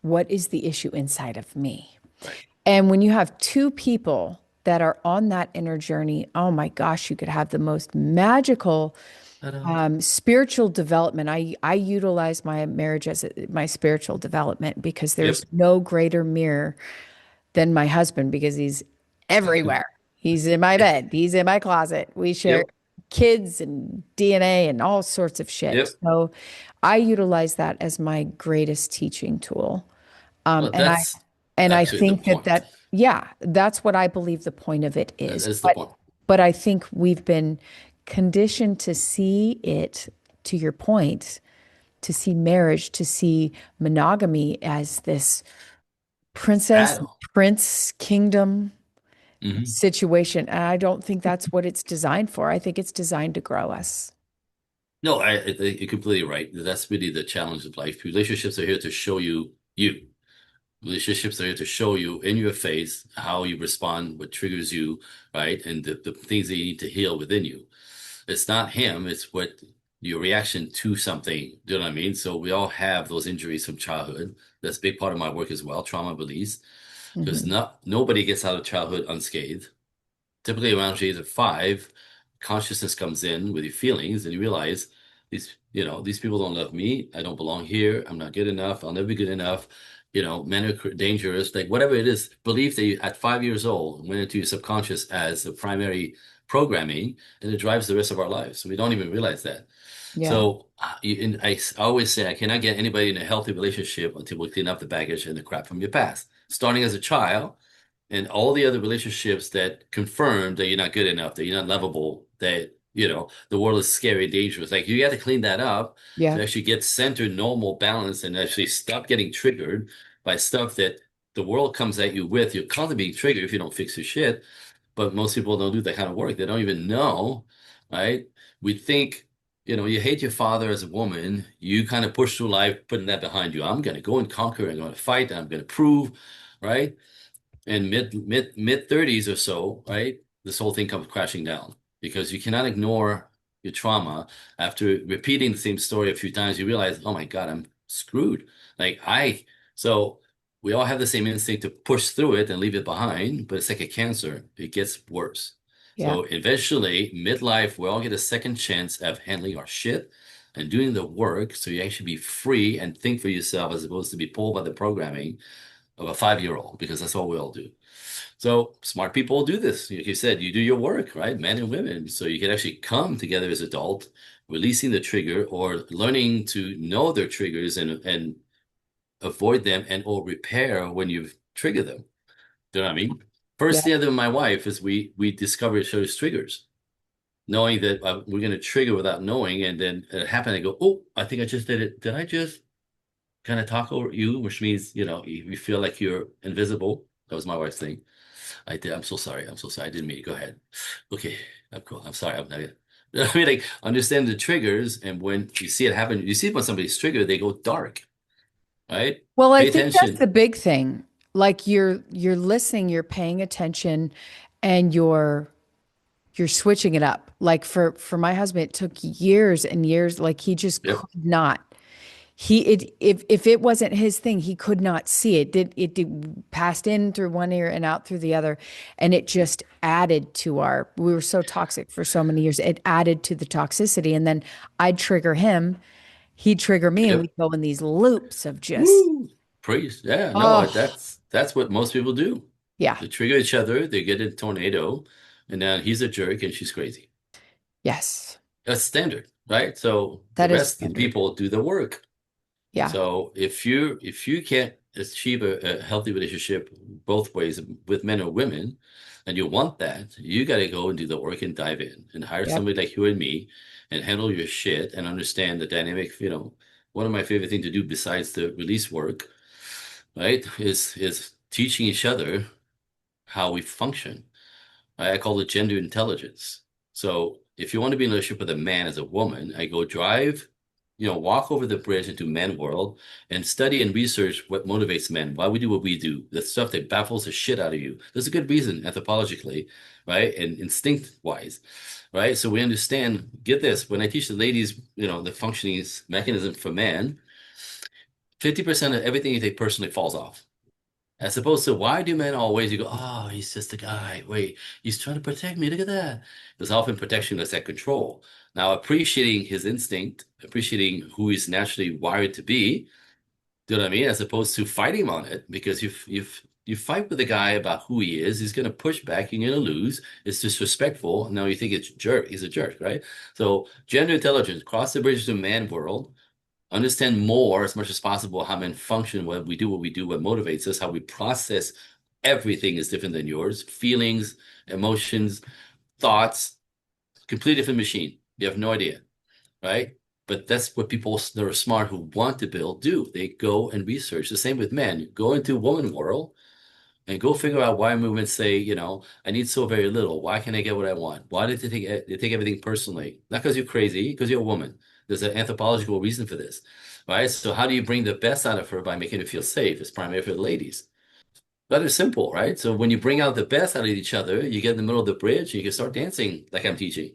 what is the issue inside of me? right. And when you have two people that are on that inner journey, oh my gosh, you could have the most magical Ta-da. spiritual development. I utilize my marriage as my spiritual development because there's Yep. no greater mirror than my husband because he's everywhere. He's in my bed. He's in my closet. We share Yep. kids and DNA and all sorts of shit. Yep. So I utilize that as my greatest teaching tool. Um, Well, and I that's and I actually the think that point. yeah, that's what I believe the point of it That is. is the But point. I think we've been conditioned to see it, to your point, to see marriage, to see monogamy as this princess, Battle. prince kingdom Hmm. situation. And I don't think that's what it's designed for. I think it's designed to grow us. No, you're completely right. That's really the challenge of life. Relationships are here to show you you. Relationships are here to show you in your face how you respond, what triggers you, right? And the things that you need to heal within you. It's not him, it's what your reaction to something. Do you know what I mean? So we all have those injuries from childhood. That's a big part of my work as well, trauma release. Because Hmm. nobody gets out of childhood unscathed. Typically around the age of 5, consciousness comes in with your feelings and you realize these people don't love me. I don't belong here. I'm not good enough. I'll never be good enough. Men are dangerous. Like whatever it is, belief that you at 5 years old went into your subconscious as the primary programming, and it drives the rest of our lives. So we don't even realize that. Yeah. So and I always say I cannot get anybody in a healthy relationship until we clean up the baggage and the crap from your past, starting as a child and all the other relationships that confirm that you're not good enough, that you're not lovable, that the world is scary, dangerous. Like you got to clean that up Yeah. to actually get centered, normal, balance, and actually stop getting triggered by stuff that the world comes at you with. You're constantly being triggered if you don't fix your shit. But most people don't do that kind of work. They don't even know, right? We think. you hate your father as a woman, you kind of push through life putting that behind you. I'm going to go and conquer, I'm going to fight, I'm going to prove, right? And mid 30s or so, right? This whole thing comes crashing down because you cannot ignore your trauma. After repeating the same story a few times, you realize, oh my God, I'm screwed. Like so we all have the same instinct to push through it and leave it behind, but it's like a cancer. It gets worse. Yeah. So eventually, midlife, we all get a second chance of handling our shit and doing the work so you actually be free and think for yourself as opposed to be pulled by the programming of a 5-year-old, because that's all we all do. So smart people do this. Like you said, you do your work, right? Men and women. So you can actually come together as adult, releasing the trigger or learning to know their triggers and avoid them and or repair when you've triggered them. Do you know what I mean? Yeah. First thing I did with my wife is we discovered each other's triggers, knowing that we're going to trigger without knowing. And then it happened. I go, oh, I think I just did it. Did I just kind of talk over you? Which means, you feel like you're invisible. That was my wife's thing. I did. I'm so sorry. I'm so sorry. I didn't mean to. Go ahead. Okay. I'm cool. I'm sorry. I'm not. I mean, like, understand the triggers. And when you see it happen, you see when somebody's triggered, they go dark, right? Well, I Pay think that's attention. the big thing. Like you're listening, you're paying attention, and you're switching it up. Like for my husband, it took years and years. Like he just Yep. could not. If it wasn't his thing, he could not see it. Did passed in through one ear and out through the other, and it just added to our. We were so toxic for so many years. It added to the toxicity, and then I'd trigger him, he'd trigger me, and Yep. we'd go in these loops of just Woo! Praise. Yeah. No, oh that's what most people do. yeah, They trigger each other. They get a tornado, and then he's a jerk and she's crazy. yes, That's standard, right? So the that is rest of the standard. people do the work. Yeah, So if you can't achieve a healthy relationship both ways with men or women, and you want that, you got to go and do the work and dive in and hire yep, somebody like you and me and handle your shit and understand the dynamic. One of my favorite things to do besides the release work, right, is teaching each other how we function. I call it gender intelligence. So if you want to be in a relationship with a man as a woman, I go drive, walk over the bridge into men world and study and research what motivates men, why we do what we do, the stuff that baffles the shit out of you. There's a good reason anthropologically, right? And instinct wise, right? So we understand, get this, when I teach the ladies, the functioning mechanism for man, 50% of everything you take personally falls off. As opposed to why do men always you go, oh, he's just a guy. Wait, he's trying to protect me. Look at that. There's often protection that's at control. Now, appreciating his instinct, appreciating who he's naturally wired to be, do you know what I mean? As opposed to fighting him on it, because you fight with a guy about who he is, he's gonna push back, you're gonna lose. It's disrespectful. Now you think it's jerk, he's a jerk, right? So gender intelligence, cross the bridge to man world, understand more as much as possible how men function, what we do, what motivates us, how we process everything is different than yours. Feelings, emotions, thoughts, completely different machine. You have no idea, right? But that's what people that are smart who want to build do. They go and research. The same with men. Go into woman world and go figure out why women say, I need so very little. Why can't I get what I want? Why did they take everything personally? Not because you're crazy, because you're a woman. There's an anthropological reason for this, right? So how do you bring the best out of her by making her feel safe? It's primarily for the ladies. That is simple, right? So when you bring out the best out of each other, you get in the middle of the bridge, you can start dancing like I'm teaching,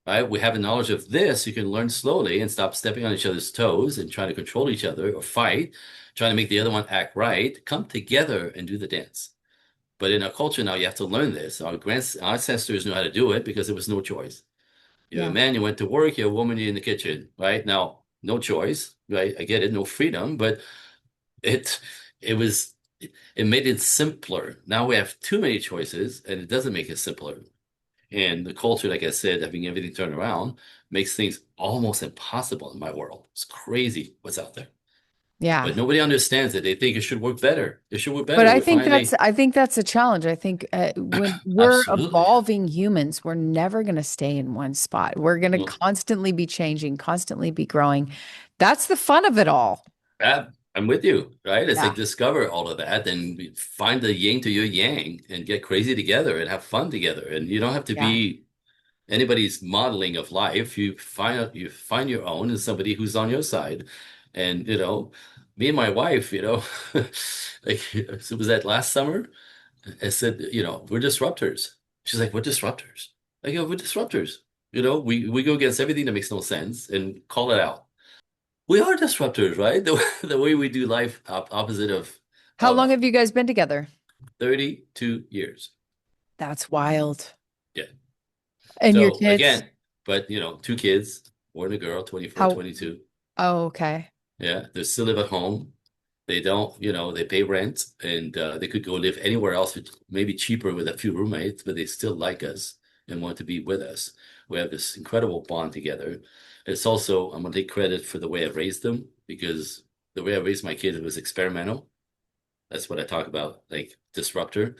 right? We have the knowledge of this. You can learn slowly and stop stepping on each other's toes and trying to control each other or fight, trying to make the other one act right. Come together and do the dance. But in our culture now, you have to learn this. Our ancestors knew how to do it because there was no choice. You're a yeah, man, you went to work, you're a woman, you're in the kitchen, right? Now, no choice, right? I get it, no freedom, but it it was it made it simpler. Now we have too many choices, and it doesn't make it simpler. And the culture, like I said, having everything turned around, makes things almost impossible in my world. It's crazy what's out there. yeah. But nobody understands it. They think it should work better. It should work But better. We're finally, I think that's a challenge. I think when we're absolutely. evolving humans, we're never going to stay in one spot. We're going to Well, constantly be changing, constantly be growing. That's the fun of it all. I'm with you, right? It's like Yeah. discover all of that and find the yin to your yang and get crazy together and have fun together. And you don't have to Yeah. be anybody's modeling of life, you find your own and somebody who's on your side. And me and my wife, like so was that last summer? I said, we're disruptors. She's like, we're disruptors. I go, we're disruptors. We go against everything that makes no sense and call it out. We are disruptors, right? The way we do life opposite of How long of have you guys been together? 32 years. That's wild. Yeah. And your So kids, again, but two kids, boy and a girl, 24, how, 22. oh, okay. Yeah, they still live at home. They don't, they pay rent and they could go live anywhere else, maybe cheaper with a few roommates, but they still like us and want to be with us. We have this incredible bond together. It's also, I'm going to take credit for the way I've raised them because the way I raised my kids was experimental. That's what I talk about, like disruptor.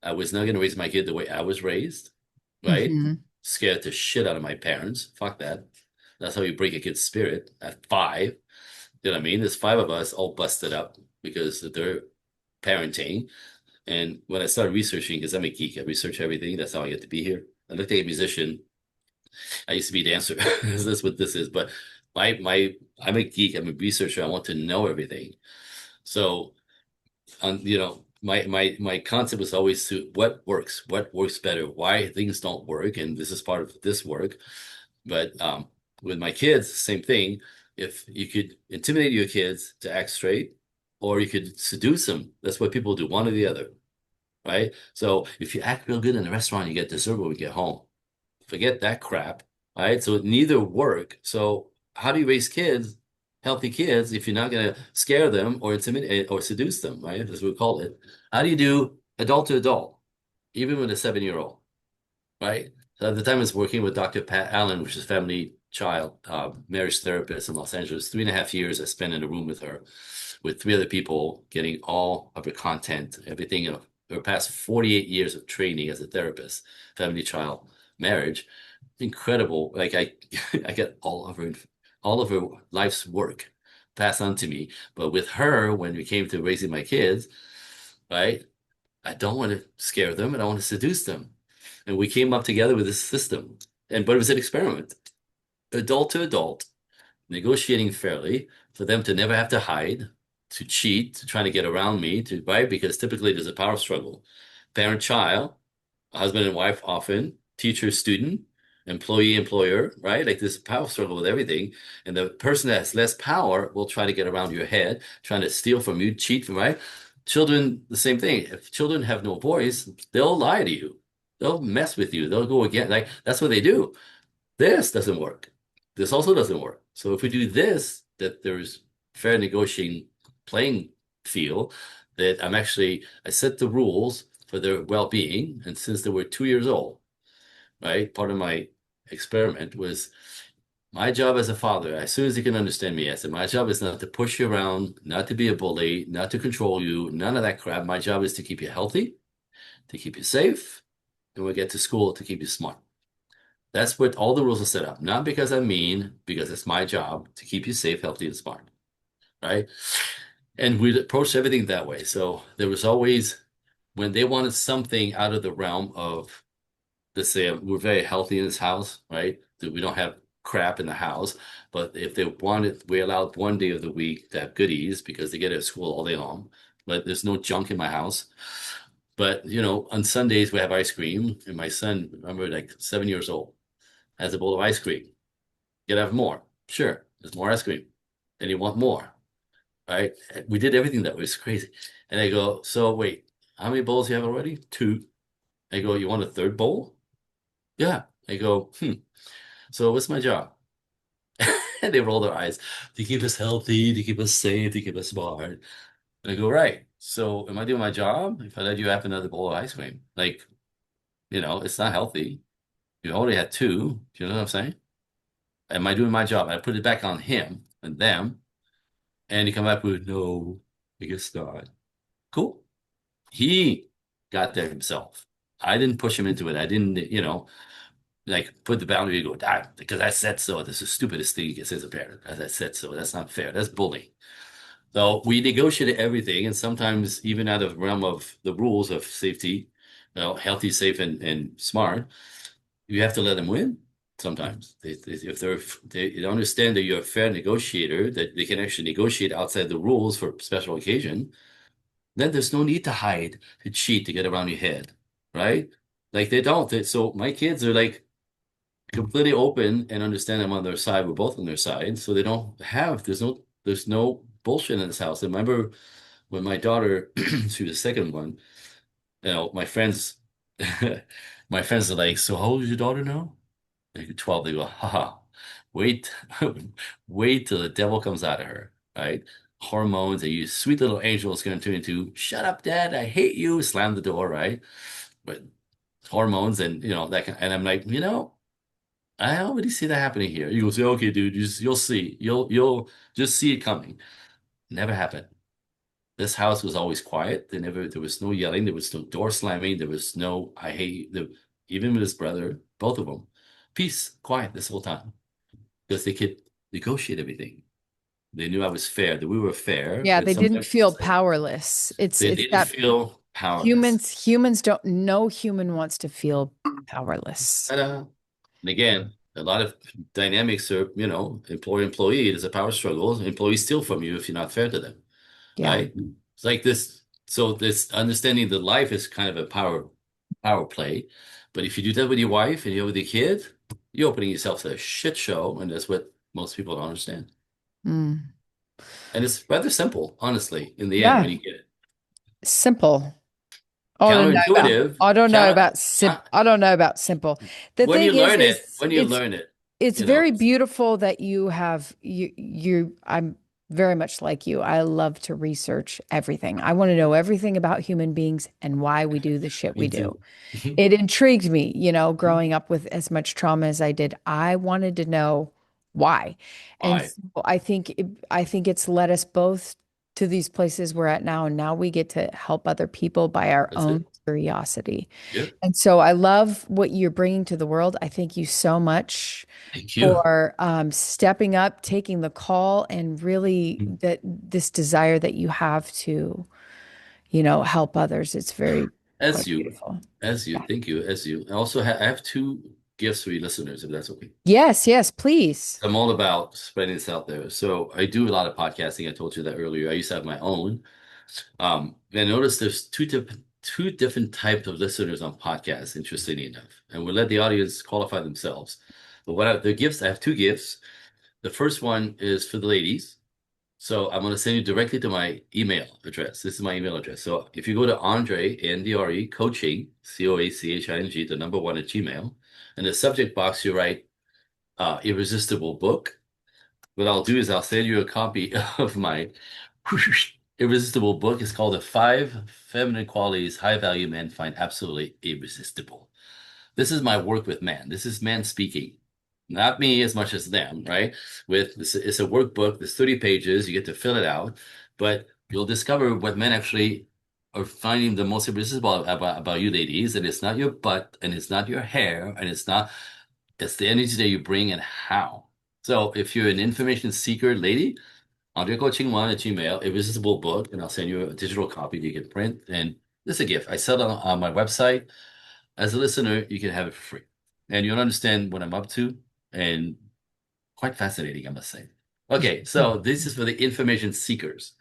I was not going to raise my kid the way I was raised, right? Hmm. Scared the shit out of my parents. Fuck that. That's how you break a kid's spirit at 5. You know what I mean? There's 5 of us all busted up because of their parenting. And when I started researching, because I'm a geek, I research everything. That's how I get to be here. I looked at a musician. I used to be a dancer. That's what this is. But I'm a geek. I'm a researcher. I want to know everything. So, my concept was always to what works better, why things don't work, and this is part of this work. But with my kids, same thing. If you could intimidate your kids to act straight, or you could seduce them, that's what people do, one or the other, right? So if you act real good in the restaurant, you get dessert when we get home. Forget that crap, right? So neither work. So how do you raise kids, healthy kids, if you're not going to scare them or intimidate or seduce them, right? As we call it. How do you do adult to adult, even with a 7-year-old, right? So at the time I was working with Dr. Pat Allen, which is family child marriage therapist in Los Angeles. 3.5 years I spent in a room with her, with 3 other people, getting all of her content, everything in her past 48 years of training as a therapist, family child marriage. Incredible. Like I get all of her life's work passed on to me. But with her, when we came to raising my kids, right, I don't want to scare them and I want to seduce them. And we came up together with this system. But it was an experiment, adult to adult, negotiating fairly for them to never have to hide, to cheat, to try to get around me, right? Because typically there's a power struggle. Parent child, husband and wife often, teacher student, employee employer, right? Like this power struggle with everything. And the person that has less power will try to get around your head, trying to steal from you, cheat from, right? Children, the same thing. If children have no voice, they'll lie to you. They'll mess with you. They'll go again. Like that's what they do. This doesn't work. This also doesn't work. So if we do this, that there's fair negotiating playing field, that I set the rules for their well-being. And since they were 2 years old, right, part of my experiment was my job as a father, as soon as you can understand me, I said, my job is not to push you around, not to be a bully, not to control you, none of that crap. My job is to keep you healthy, to keep you safe, and when we get to school, to keep you smart. That's what all the rules are set up. Not because I'm mean, because it's my job to keep you safe, healthy, and smart. Right? And we approached everything that way. So there was always, when they wanted something out of the realm of, let's say, we're very healthy in this house, right? That we don't have crap in the house. But if they wanted, we allowed one day of the week to have goodies because they get it at school all day long. But there's no junk in my house. But, on Sundays we have ice cream. And my son, remember, like 7 years old, has a bowl of ice cream. You gotta have more. Sure, there's more ice cream. Then you want more. Right? We did everything that was crazy. And I go, so wait, how many bowls you have already? 2. I go, you want a third bowl? Yeah. I go, so what's my job? And they roll their eyes. To keep us healthy, to keep us safe, to keep us smart. And I go, right. So am I doing my job if I let you have another bowl of ice cream? Like, it's not healthy. You already had 2. Do you know what I'm saying? Am I doing my job? I put it back on him and them, and he come back with, no, I guess not. Cool. He got there himself. I didn't push him into it. I didn't, like put the boundary and go, because I said so. This is the stupidest thing you can say as a parent. As I said so. That's not fair. That's bullying. So we negotiated everything, and sometimes even out of the realm of the rules of safety, healthy, safe, and smart, you have to let them win sometimes. They understand that you're a fair negotiator, that they can actually negotiate outside the rules for special occasion, then there's no need to hide, to cheat, to get around your head, right? Like they don't. So my kids are like completely open and understand I'm on their side. We're both on their side. So they don't have, there's no bullshit in this house. I remember when my daughter, she was the second one, my friends, my friends are like, so how old is your daughter now? Like 12, they go, haha, wait, wait till the devil comes out of her, right? Hormones, and you sweet little angel is going to turn into, shut up, dad, I hate you, slam the door, right? But hormones and, and I'm like, I already see that happening here. You go say, okay, dude, you'll see. You'll just see it coming. Never happened. This house was always quiet. There was no yelling, there was no door slamming, there was no, I hate the, even with his brother, both of them. Peace, quiet this whole time. Because they could negotiate everything. They knew I was fair, that we were fair. Yeah, And they didn't sometimes feel powerless. It's they didn't that feel powerless. humans don't, no human wants to feel powerless. Ta-da. And again, a lot of dynamics are, employee-employee. There's a power struggle. Employees steal from you if you're not fair to them, Yeah. right? It's like this. So this understanding that life is kind of a power play. But if you do that with your wife and you're with your kid, you're opening yourself to a shit show, and that's what most people don't understand. Mm. And it's rather simple, honestly, in the end, Yeah. when you get it. Simple. Counterintuitive. I don't know about I don't know about simple. The When you thing learn it, it's very beautiful that you have I'm very much like you. I love to research everything. I want to know everything about human beings and why we do the shit we me do. too. It intrigued me, growing up with as much trauma as I did. I wanted to know why. And Why? so I think it's led us both to these places we're at now. And now we get to help other people by our That's own it. curiosity. Yeah. And so I love what you're bringing to the world. I thank you so much Thank you. for stepping up, taking the call, and really that this desire that you have to, help others. It's very As quite you, beautiful. Yeah. thank you, as you. I also I have two gifts for you listeners, if that's okay. Yes, yes, please. I'm all about spreading this out there. So I do a lot of podcasting. I told you that earlier. I used to have my own. And notice there's two different types of listeners on podcasts, interestingly enough. And we'll let the audience qualify themselves. But the gifts, I have two gifts. The first one is for the ladies. So I'm going to send you directly to my email address. This is my email address. So if you go to Andre, Andre, coaching, COACHING, the number one at Gmail, in the subject box, you write irresistible book. What I'll do is I'll send you a copy of my irresistible book. It's called The Five Feminine Qualities High Value Men Find Absolutely Irresistible. This is my work with man. This is man speaking, not me as much as them, right? It's a workbook. There's 30 pages. You get to fill it out, but you'll discover what men actually are finding the most irresistible about you ladies. And it's not your butt, and it's not your hair, and it's the energy that you bring and how. So if you're an information seeker lady, Andre Coaching One at Gmail, irresistible book, and I'll send you a digital copy that you can print. And this is a gift. I sell it on my website. As a listener, you can have it for free. And you'll understand what I'm up to. And quite fascinating, I must say. Okay, so this is for the information seekers.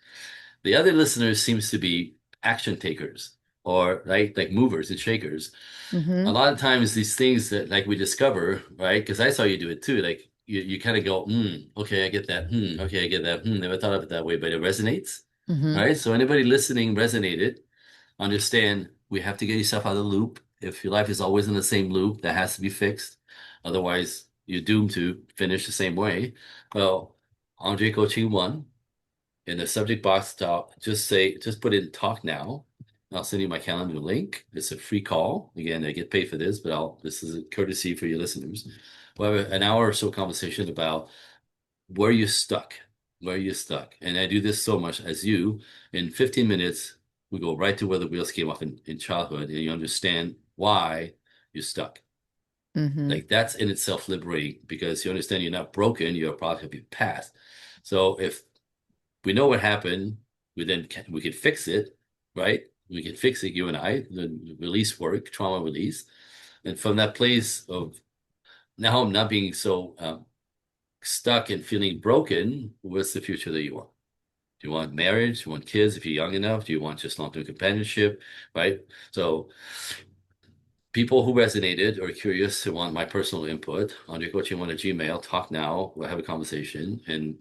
The other listeners seems to be action takers, or right, like movers and shakers. A lot of times these things that like we discover, right? Because I saw you do it too. Like you kind of go, okay, I get that. Okay, I get that. Never thought of it that way, but it resonates. Right? So anybody listening resonated, understand we have to get yourself out of the loop. If your life is always in the same loop, that has to be fixed. Otherwise, you're doomed to finish the same way. Well, Andre Coaching One, in the subject box, just put in talk now. I'll send you my calendar link. It's a free call. Again, I get paid for this, but this is a courtesy for your listeners. We'll have an hour or so conversation about where you're stuck, And I do this so much as you, in 15 minutes, we go right to where the wheels came off in childhood, and you understand why you're stuck. Like that's in itself liberating because you understand you're not broken, you're a product of your past. So if we know what happened, we can fix it, right? We can fix it, you and I, the release work, trauma release. And from that place of now I'm not being so stuck and feeling broken, what's the future that you want? Do you want marriage? Do you want kids if you're young enough? Do you want just long-term companionship? Right? So people who resonated or curious who want my personal input, andrecoaching1 at Gmail, talk now, we'll have a conversation. And,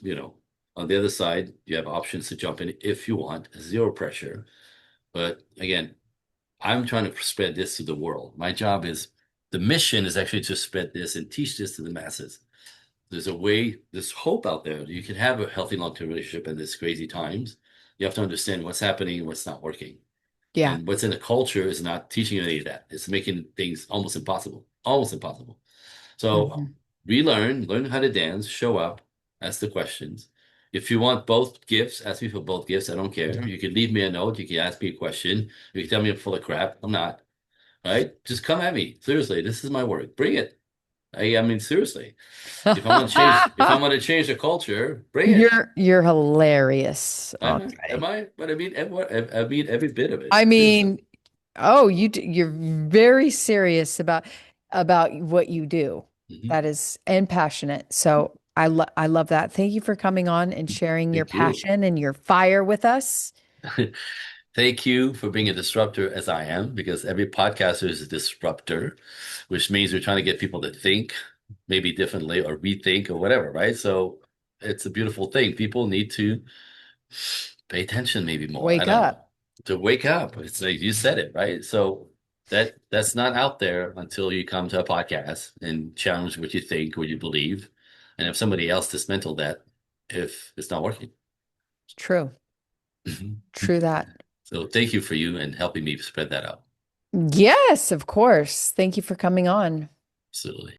on the other side, you have options to jump in if you want, zero pressure. But again, I'm trying to spread this to the world. My job is, the mission is actually to spread this and teach this to the masses. There's a way, there's hope out there. You can have a healthy long-term relationship in these crazy times. You have to understand what's happening and what's not working. Yeah. And what's in the culture is not teaching you any of that. It's making things almost impossible, almost impossible. So learn how to dance, show up, ask the questions. If you want both gifts, ask me for both gifts. I don't care. You can leave me a note. You can ask me a question. You can tell me I'm full of crap. I'm not. Right? Just come at me. Seriously, this is my work. Bring it. I mean, seriously. If I'm going to change the culture, bring it. You're hilarious, Am Andre. I? But I mean, every bit of it. I Seriously. mean, you're very serious about what you do. Mhm. That is, and passionate. So I love that. Thank you for coming on and sharing your Thank you. passion and your fire with us. Thank you for being a disruptor as I am, because every podcaster is a disruptor, which means we're trying to get people to think maybe differently or rethink or whatever, right? So it's a beautiful thing. People need to pay attention maybe more. I Wake don't know. up. To wake up. It's like you said it, right? So that's not out there until you come to a podcast and challenge what you think, what you believe. And if somebody else dismantle that, if it's not working. True. True that. So thank you for you and helping me spread that out. Yes, of course. Thank you for coming on. Absolutely.